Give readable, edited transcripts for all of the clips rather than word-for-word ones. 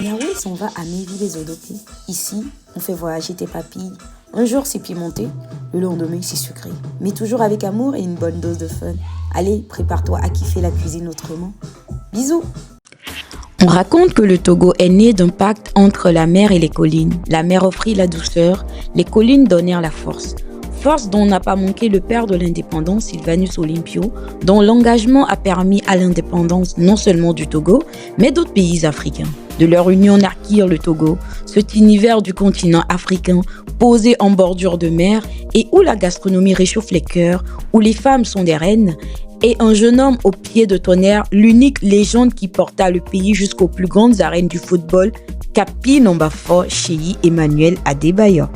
Yahweh s'en va à Méville-les-Odopis. Ici, on fait voyager tes papilles. Un jour, c'est pimenté, le lendemain, c'est sucré. Mais toujours avec amour et une bonne dose de fun. Allez, prépare-toi à kiffer la cuisine autrement. Bisous! On raconte que le Togo est né d'un pacte entre la mer et les collines. La mer offrit la douceur, les collines donnèrent la force. Force dont n'a pas manqué le père de l'indépendance, Sylvanus Olympio, dont l'engagement a permis à l'indépendance non seulement du Togo, mais d'autres pays africains. De leur union naquirent le Togo, cet univers du continent africain posé en bordure de mer et où la gastronomie réchauffe les cœurs, où les femmes sont des reines, et un jeune homme au pied de tonnerre, l'unique légende qui porta le pays jusqu'aux plus grandes arènes du football, Capi Nombafo Cheyi Emmanuel Adebayor.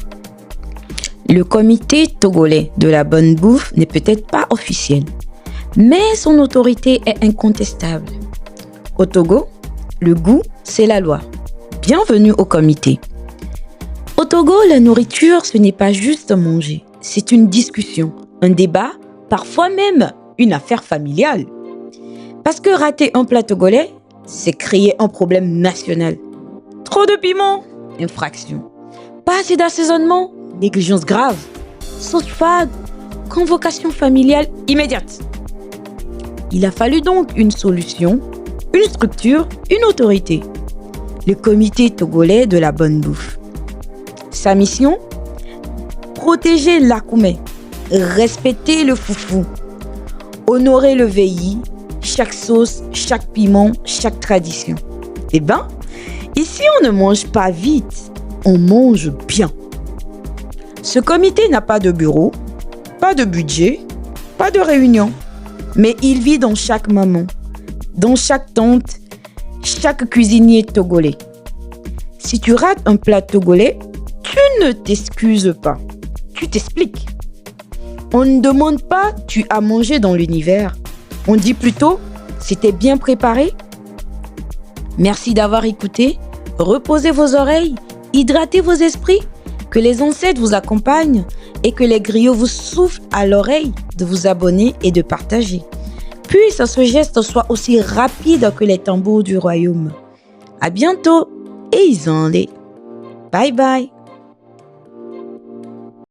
Le comité togolais de la bonne bouffe n'est peut-être pas officiel, mais son autorité est incontestable. Au Togo, le goût, c'est la loi. Bienvenue au comité. Au Togo, la nourriture, ce n'est pas juste manger, c'est une discussion, un débat, parfois même une affaire familiale. Parce que rater un plat togolais, c'est créer un problème national. Trop de piment, infraction. Pas assez d'assaisonnement, négligence grave. Sauce fade, convocation familiale immédiate. Il a fallu donc une solution, une structure, une autorité. Le comité togolais de la bonne bouffe. Sa mission? Protéger l'Akoumé, respecter le foufou, honorer le veilli, chaque sauce, chaque piment, chaque tradition. Eh ben, ici on ne mange pas vite, on mange bien. Ce comité n'a pas de bureau, pas de budget, pas de réunion, mais il vit dans chaque maman, dans chaque tante, chaque cuisinier togolais. Si tu rates un plat togolais, tu ne t'excuses pas, tu t'expliques. On ne demande pas « tu as mangé dans l'univers ». On dit plutôt « c'était bien préparé ». Merci d'avoir écouté. Reposez vos oreilles, hydratez vos esprits, que les ancêtres vous accompagnent et que les griots vous soufflent à l'oreille de vous abonner et de partager. Puisse ce geste soit aussi rapide que les tambours du royaume. À bientôt et Izande. Bye bye.